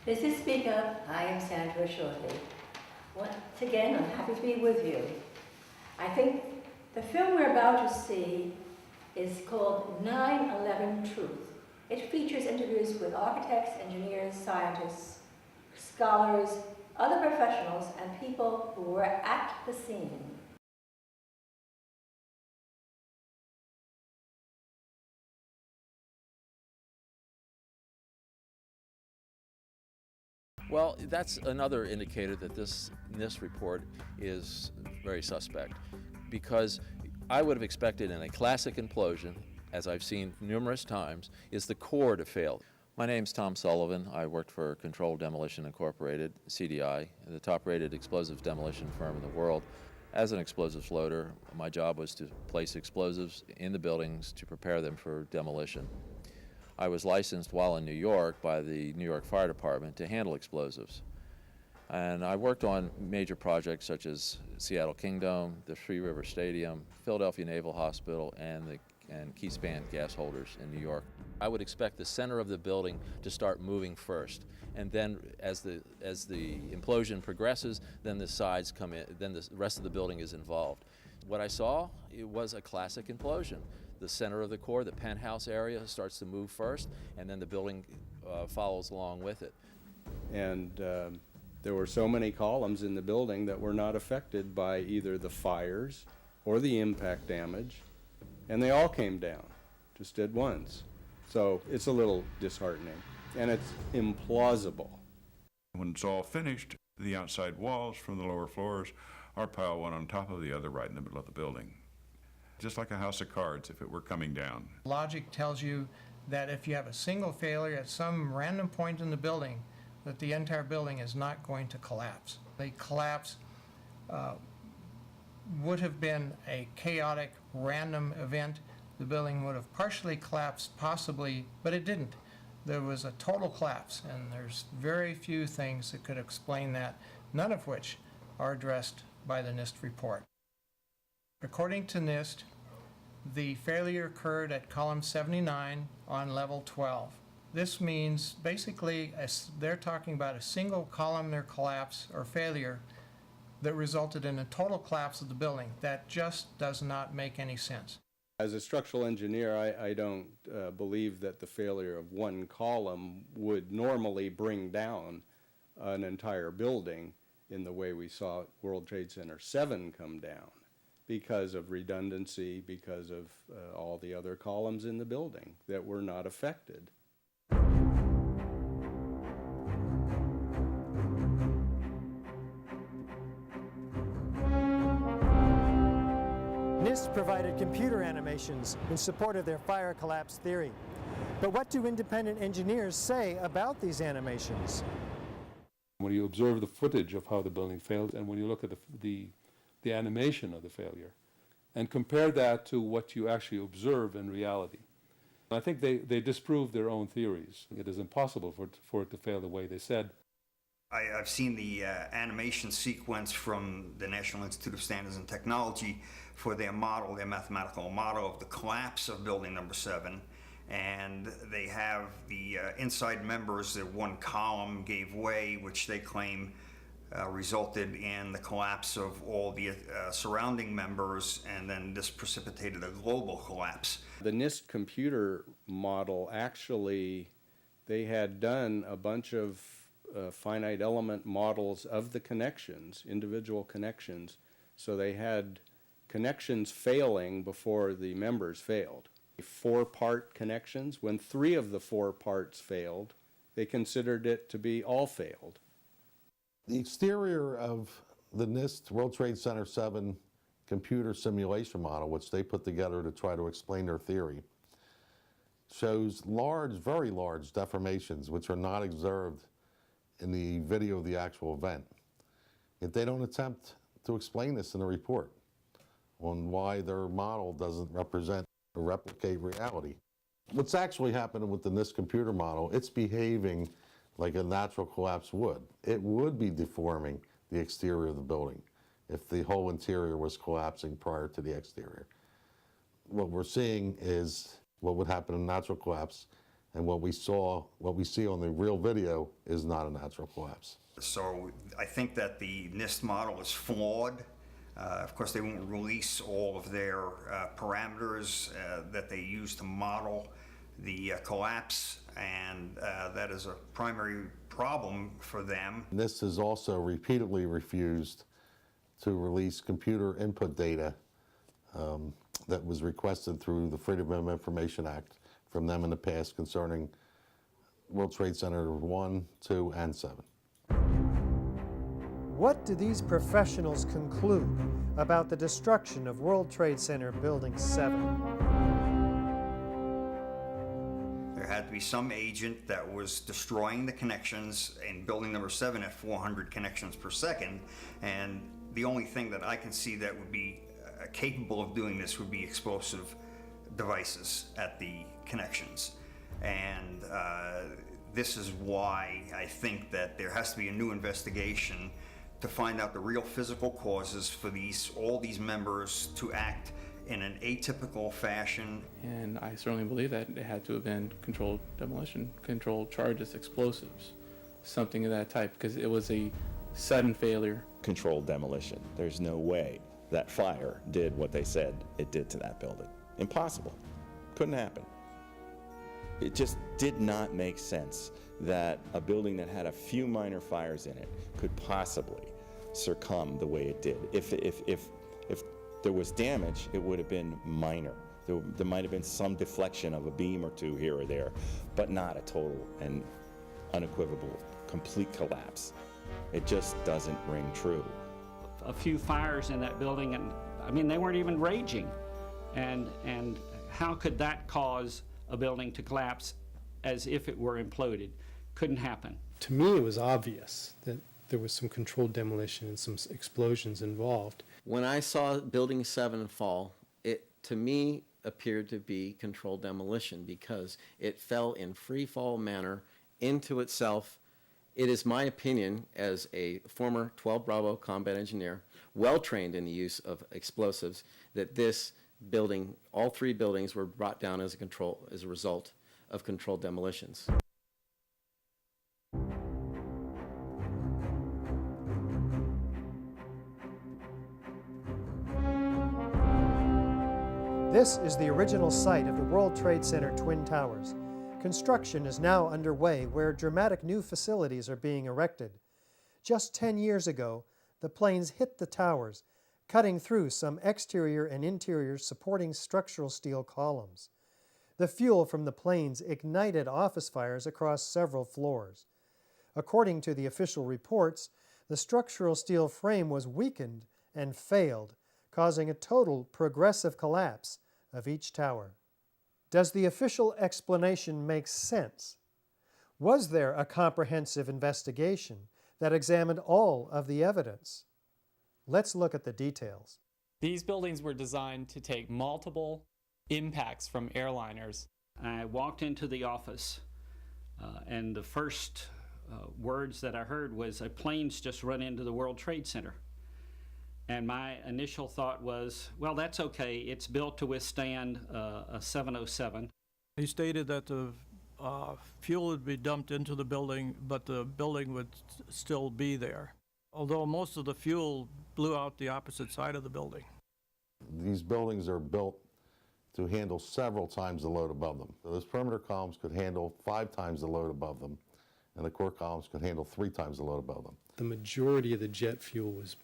Mrs. Speaker, I am Sandra Shortley. Once again, I'm happy to be with you. I think the film we're about to see is called 9/11 Truth. It features interviews with architects, engineers, scientists, scholars, other professionals, and people who were at the scene. Well, that's another indicator that this NIST report is very suspect, because I would have expected in a classic implosion, as I've seen numerous times, is the core to fail. My name's Tom Sullivan. I worked for Controlled Demolition Incorporated, CDI, the top-rated explosives demolition firm in the world. As an explosives loader, my job was to place explosives in the buildings to prepare them for demolition. I was licensed while in New York by the New York Fire Department to handle explosives. And I worked on major projects such as Seattle Kingdom, the Three River Stadium, Philadelphia Naval Hospital, and Keyspan gas holders in New York. I would expect the center of the building to start moving first, and then as the implosion progresses, then the sides come in, then the rest of the building is involved. What I saw, it was a classic implosion. The center of the core, the penthouse area, starts to move first, and then the building follows along with it. And there were so many columns in the building that were not affected by either the fires or the impact damage, and they all came down, just at once. So it's a little disheartening, and it's implausible. When it's all finished, the outside walls from the lower floors are piled one on top of the other right in the middle of the building. Just like a house of cards if it were coming down. Logic tells you that if you have a single failure at some random point in the building, that the entire building is not going to collapse. The collapse would have been a chaotic, random event. The building would have partially collapsed, possibly, but it didn't. There was a total collapse, and there's very few things that could explain that, none of which are addressed by the NIST report. According to NIST, the failure occurred at column 79 on level 12. This means basically they're talking about a single columnar collapse or failure that resulted in a total collapse of the building. That just does not make any sense. As a structural engineer, I don't believe that the failure of one column would normally bring down an entire building in the way we saw World Trade Center 7 come down, because of redundancy, because of all the other columns in the building that were not affected. NIST provided computer animations in support of their fire collapse theory. But what do independent engineers say about these animations? When you observe the footage of how the building failed, and when you look at the animation of the failure, and compare that to what you actually observe in reality, I think they disprove their own theories. It is impossible for it to fail the way they said. I've seen the animation sequence from the National Institute of Standards and Technology for their model, their mathematical model of the collapse of building number 7. And they have the inside members, the one column gave way, which they claim resulted in the collapse of all the surrounding members, and then this precipitated a global collapse. The NIST computer model, actually, they had done a bunch of finite element models of the connections, individual connections, so they had connections failing before the members failed. 4-part connections. When 3 of the 4 parts failed, they considered it to be all failed. The exterior of the NIST World Trade Center 7 computer simulation model, which they put together to try to explain their theory, shows large, very large deformations which are not observed in the video of the actual event. Yet they don't attempt to explain this in the report on why their model doesn't represent or replicate reality. What's actually happening with the NIST computer model, it's behaving like a natural collapse would. It would be deforming the exterior of the building if the whole interior was collapsing prior to the exterior. What we're seeing is what would happen in a natural collapse, And what we see on the real video is not a natural collapse. So I think that the NIST model is flawed. Of course, they won't release all of their parameters that they use to model the collapse, and that is a primary problem for them. NIST has also repeatedly refused to release computer input data that was requested through the Freedom of Information Act from them in the past concerning World Trade Center 1, 2, and 7. What do these professionals conclude about the destruction of World Trade Center Building 7? There had to be some agent that was destroying the connections in building number 7 at 400 connections per second, and the only thing that I can see that would be capable of doing this would be explosive devices at the connections. And this is why I think that there has to be a new investigation to find out the real physical causes for all these members to act in an atypical fashion. And I certainly believe that it had to have been controlled demolition, controlled charges, explosives, something of that type, because it was a sudden failure. Controlled demolition. There's no way that fire did what they said it did to that building. Impossible. Couldn't happen. It just did not make sense that a building that had a few minor fires in it could possibly succumb the way it did. If there was damage, it would have been minor. There might have been some deflection of a beam or two here or there, but not a total and unequivocal complete collapse. It just doesn't ring true. A few fires in that building, and I mean, they weren't even raging. And how could that cause a building to collapse as if it were imploded? Couldn't happen. To me, it was obvious that there was some controlled demolition and some explosions involved. When I saw Building 7 fall, it to me appeared to be controlled demolition because it fell in free fall manner into itself. It is my opinion, as a former 12 Bravo combat engineer, well trained in the use of explosives, that this building, all three buildings, were brought down as a result of controlled demolitions. This is the original site of the World Trade Center Twin Towers. Construction is now underway where dramatic new facilities are being erected. Just 10 years ago, the planes hit the towers, cutting through some exterior and interior supporting structural steel columns. The fuel from the planes ignited office fires across several floors. According to the official reports, the structural steel frame was weakened and failed, causing a total progressive collapse of each tower. Does the official explanation make sense? Was there a comprehensive investigation that examined all of the evidence? Let's look at the details. These buildings were designed to take multiple impacts from airliners. I walked into the office, and the first words that I heard was, "A plane's just run into the World Trade Center." And my initial thought was, well, that's okay. It's built to withstand a 707. He stated that the fuel would be dumped into the building, but the building would still be there, although most of the fuel blew out the opposite side of the building. These buildings are built to handle several times the load above them. So those perimeter columns could handle 5 times the load above them, and the core columns could handle 3 times the load above them. The majority of the jet fuel was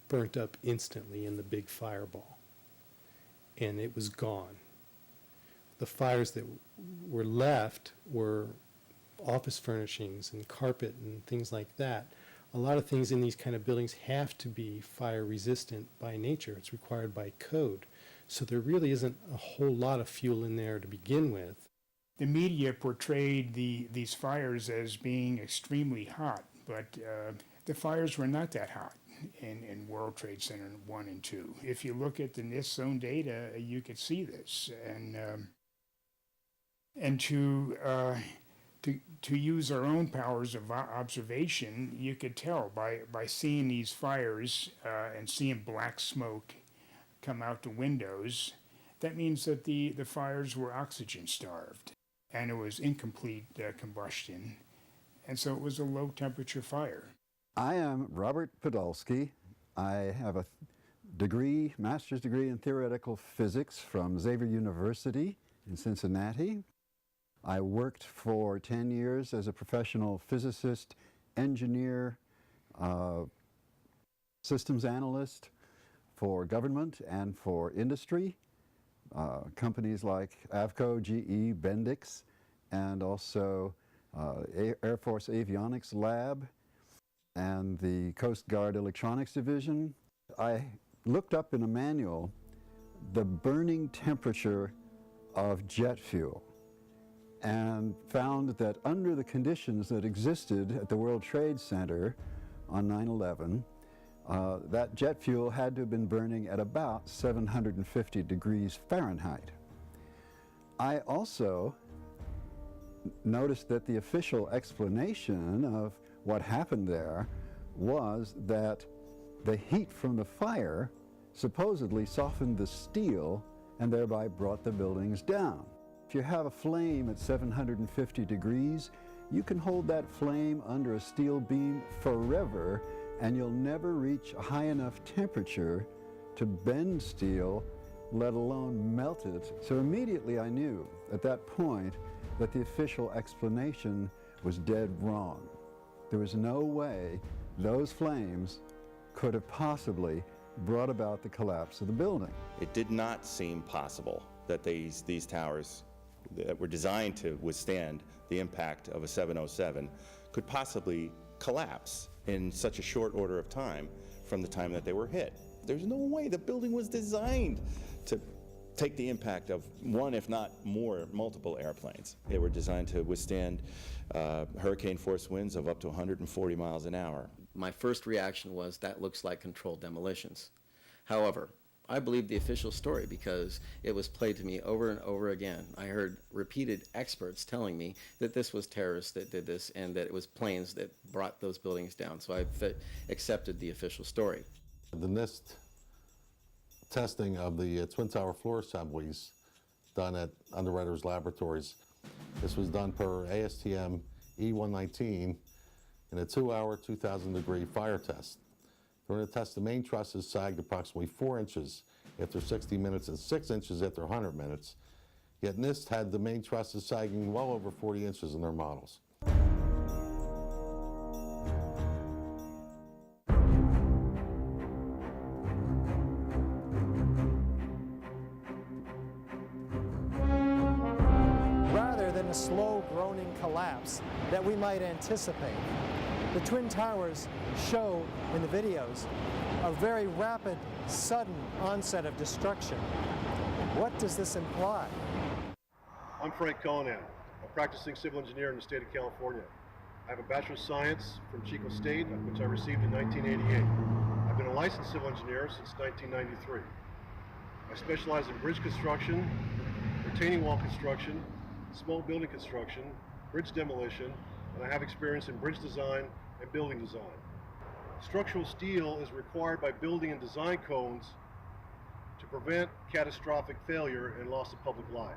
burnt up instantly in the big fireball, and it was gone. The fires that were left were office furnishings and carpet and things like that. A lot of things in these kind of buildings have to be fire resistant by nature. It's required by code. So there really isn't a whole lot of fuel in there to begin with. The media portrayed these fires as being extremely hot, but the fires were not that hot in World Trade Center 1 and 2. If you look at the NIST zone data, you could see this. And to use our own powers of observation, you could tell by seeing these fires and seeing black smoke come out the windows, that means that the fires were oxygen starved. and it was incomplete combustion, and so it was a low temperature fire. I am Robert Podolsky. I have a master's degree in theoretical physics from Xavier University in Cincinnati. I worked for 10 years as a professional physicist, engineer, systems analyst for government and for industry. Companies like Avco, GE, Bendix, and also Air Force Avionics Lab and the Coast Guard Electronics Division. I looked up in a manual the burning temperature of jet fuel and found that under the conditions that existed at the World Trade Center on 9/11, that jet fuel had to have been burning at about 750 degrees Fahrenheit. I also noticed that the official explanation of what happened there was that the heat from the fire supposedly softened the steel and thereby brought the buildings down. If you have a flame at 750 degrees, you can hold that flame under a steel beam forever, and you'll never reach a high enough temperature to bend steel, let alone melt it. So immediately I knew at that point that the official explanation was dead wrong. There was no way those flames could have possibly brought about the collapse of the building. It did not seem possible that these towers that were designed to withstand the impact of a 707 could possibly collapse in such a short order of time from the time that they were hit. There's no way. The building was designed to take the impact of one, if not more, multiple airplanes. They were designed to withstand hurricane force winds of up to 140 miles an hour. My first reaction was, that looks like controlled demolitions. However, I believed the official story because it was played to me over and over again. I heard repeated experts telling me that this was terrorists that did this and that it was planes that brought those buildings down. So I accepted the official story. The NIST testing of the Twin Tower floor assemblies done at Underwriters Laboratories. This was done per ASTM E119 in a 2-hour, 2,000-degree fire test. During the test, the main trusses sagged approximately 4 inches after 60 minutes and 6 inches after 100 minutes. Yet NIST had the main trusses sagging well over 40 inches in their models. Rather than a slow groaning collapse that we might anticipate, the Twin Towers show in the videos a very rapid, sudden onset of destruction. What does this imply? I'm Frank Cullinan, a practicing civil engineer in the state of California. I have a Bachelor of Science from Chico State, which I received in 1988. I've been a licensed civil engineer since 1993. I specialize in bridge construction, retaining wall construction, small building construction, bridge demolition, and I have experience in bridge design and building design. Structural steel is required by building and design codes to prevent catastrophic failure and loss of public life.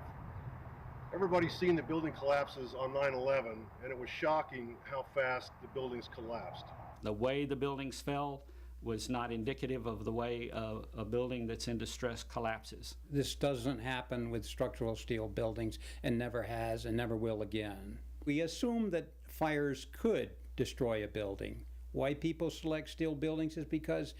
Everybody's seen the building collapses on 9/11, and it was shocking how fast the buildings collapsed. The way the buildings fell was not indicative of the way a building that's in distress collapses. This doesn't happen with structural steel buildings and never has and never will again. We assume that fires could destroy a building. Why people select steel buildings is because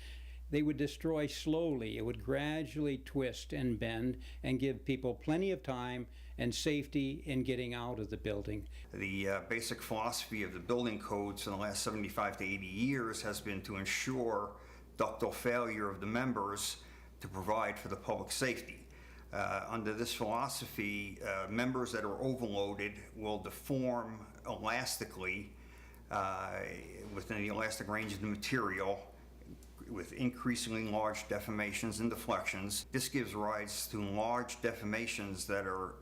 they would destroy slowly. It would gradually twist and bend and give people plenty of time and safety in getting out of the building. The basic philosophy of the building codes in the last 75 to 80 years has been to ensure ductile failure of the members to provide for the public safety. Under this philosophy, members that are overloaded will deform elastically within the elastic range of the material with increasingly large deformations and deflections. This gives rise to large deformations that are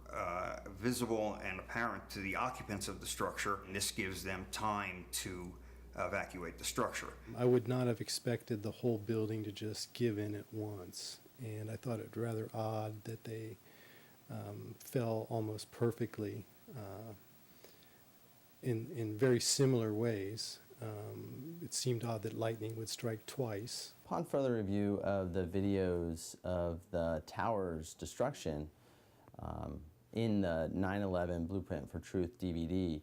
visible and apparent to the occupants of the structure, and this gives them time to evacuate the structure. I would not have expected the whole building to just give in at once, and I thought it rather odd that they fell almost perfectly in very similar ways. It seemed odd that lightning would strike twice. Upon further review of the videos of the tower's destruction in the 9/11 Blueprint for Truth DVD,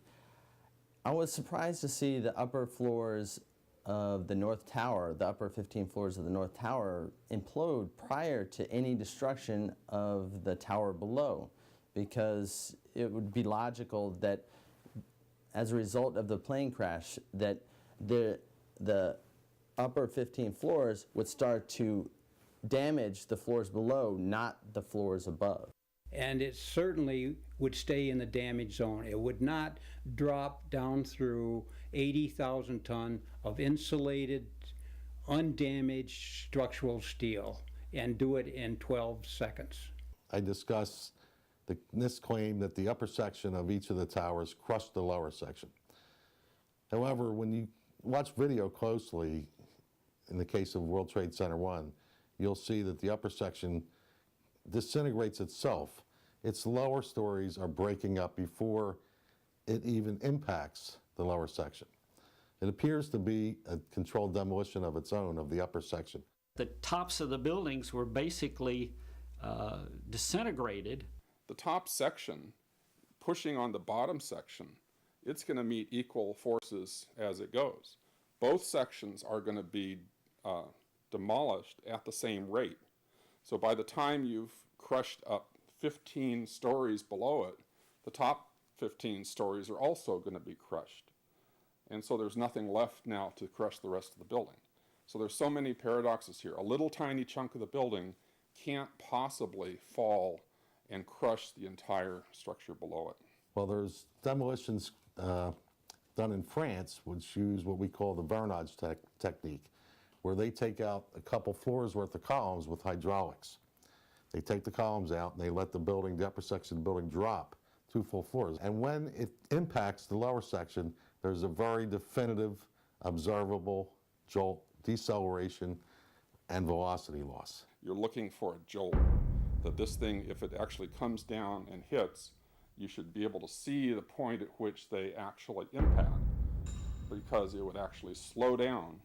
I was surprised to see the upper floors of the North Tower, the upper 15 floors of the North Tower, implode prior to any destruction of the tower below, because it would be logical that as a result of the plane crash that the upper 15 floors would start to damage the floors below, not the floors above. And it certainly would stay in the damage zone. It would not drop down through 80,000 ton of insulated, undamaged structural steel and do it in 12 seconds. I discuss the NIST claim that the upper section of each of the towers crushed the lower section. However, when you watch video closely, in the case of World Trade Center 1, you'll see that the upper section disintegrates itself. Its lower stories are breaking up before it even impacts the lower section. It appears to be a controlled demolition of its own of the upper section. The tops of the buildings were basically disintegrated. The top section, pushing on the bottom section, it's going to meet equal forces as it goes. Both sections are going to be demolished at the same rate. So by the time you've crushed up 15 stories below it, the top 15 stories are also going to be crushed. And so there's nothing left now to crush the rest of the building. So there's so many paradoxes here. A little tiny chunk of the building can't possibly fall and crush the entire structure below it. Well, there's demolitions done in France, which use what we call the Vernage technique, where they take out a couple floors worth of columns with hydraulics. They take the columns out and they let the building, the upper section of the building, drop 2 full floors. And when it impacts the lower section, there's a very definitive, observable jolt, deceleration, and velocity loss. You're looking for a jolt, that this thing, if it actually comes down and hits, you should be able to see the point at which they actually impact, because it would actually slow down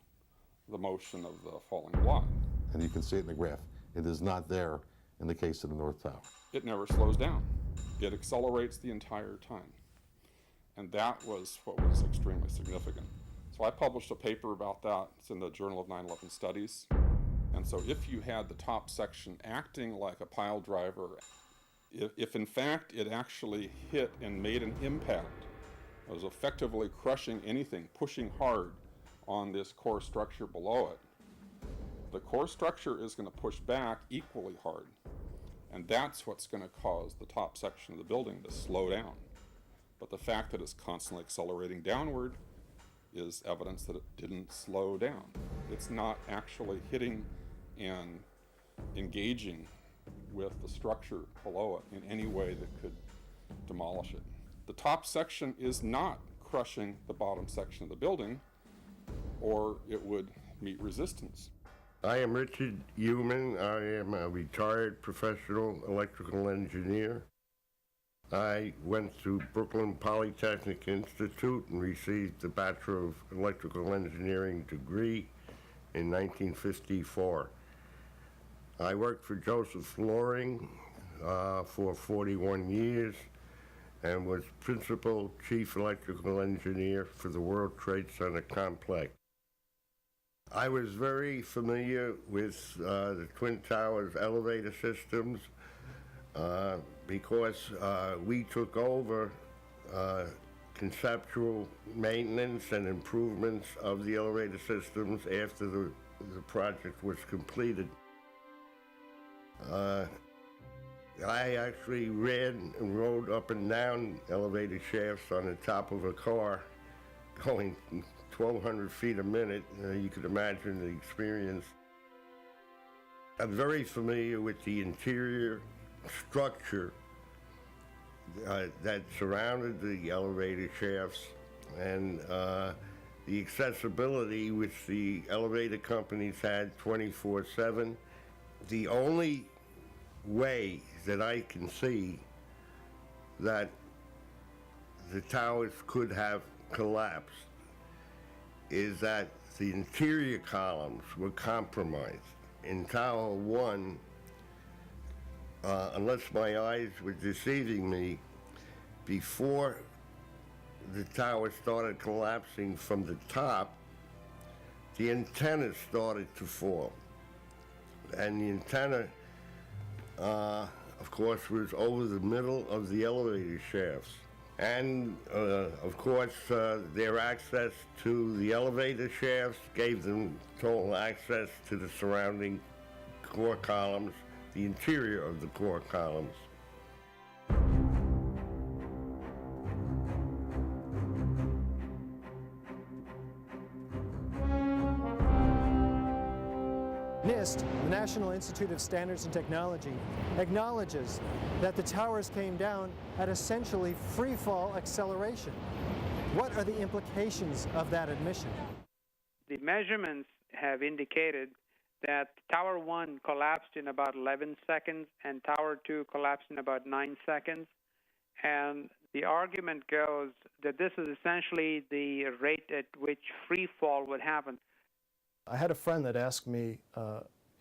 the motion of the falling block. And you can see it in the graph. It is not there in the case of the North Tower. It never slows down. It accelerates the entire time. And that was what was extremely significant. So I published a paper about that. It's in the Journal of 9/11 Studies. And so if you had the top section acting like a pile driver, if in fact it actually hit and made an impact, it was effectively crushing anything, pushing hard on this core structure below it, the core structure is going to push back equally hard. And that's what's going to cause the top section of the building to slow down. But the fact that it's constantly accelerating downward is evidence that it didn't slow down. It's not actually hitting and engaging with the structure below it in any way that could demolish it. The top section is not crushing the bottom section of the building, or it would meet resistance. I am Richard Heumann. I am a retired professional electrical engineer. I went to Brooklyn Polytechnic Institute and received the Bachelor of Electrical Engineering degree in 1954. I worked for Joseph Loring for 41 years and was Principal Chief Electrical Engineer for the World Trade Center complex. I was very familiar with the Twin Towers elevator systems because we took over conceptual maintenance and improvements of the elevator systems after the project was completed. I actually ran and rode up and down elevator shafts on the top of a car going 1,200 feet a minute. You could imagine the experience. I'm very familiar with the interior structure that surrounded the elevator shafts and the accessibility which the elevator companies had 24/7. The only way that I can see that the towers could have collapsed is that the interior columns were compromised. In Tower 1, unless my eyes were deceiving me, before the tower started collapsing from the top, the antenna started to fall. And the antenna, of course, was over the middle of the elevator shafts. And, of course, their access to the elevator shafts gave them total access to the surrounding core columns, the interior of the core columns. NIST, the National Institute of Standards and Technology, acknowledges that the towers came down at essentially free-fall acceleration. What are the implications of that admission? The measurements have indicated that Tower 1 collapsed in about 11 seconds and Tower 2 collapsed in about 9 seconds. And the argument goes that this is essentially the rate at which free fall would happen. I had a friend that asked me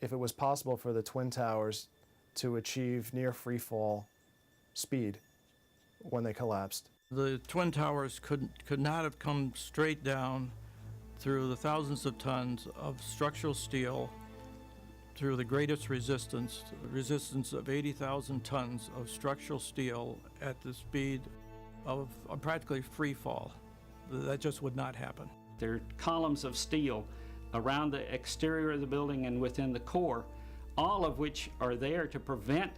if it was possible for the Twin Towers to achieve near free fall speed when they collapsed. The Twin Towers could not have come straight down through the thousands of tons of structural steel, through the greatest resistance, the resistance of 80,000 tons of structural steel at the speed of practically free fall. That just would not happen. There are columns of steel around the exterior of the building and within the core, all of which are there to prevent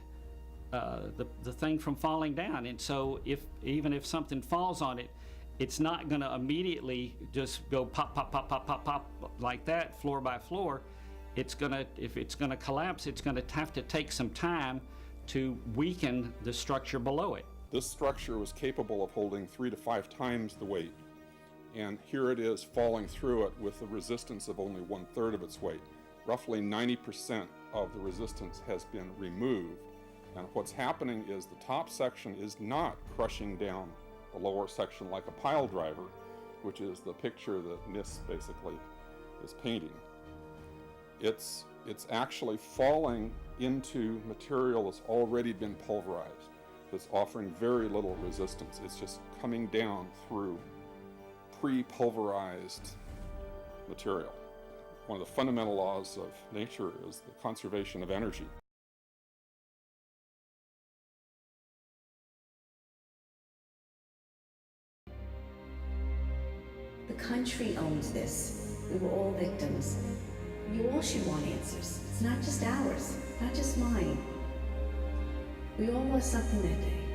the thing from falling down. And so even if something falls on it, it's not going to immediately just go pop, pop, pop, pop, pop, pop like that, floor by floor. It's going to, if it's going to collapse, it's going to have to take some time to weaken the structure below it. This structure was capable of holding 3 to 5 times the weight. And here it is falling through it with a resistance of only 1/3 of its weight. Roughly 90% of the resistance has been removed. And what's happening is the top section is not crushing down the lower section like a pile driver, which is the picture that NIST basically is painting. It's actually falling into material that's already been pulverized, that's offering very little resistance. It's just coming down through pre-pulverized material. One of the fundamental laws of nature is the conservation of energy. The country owns this. We were all victims. You all should want answers. It's not just ours, not just mine. We all lost something that day.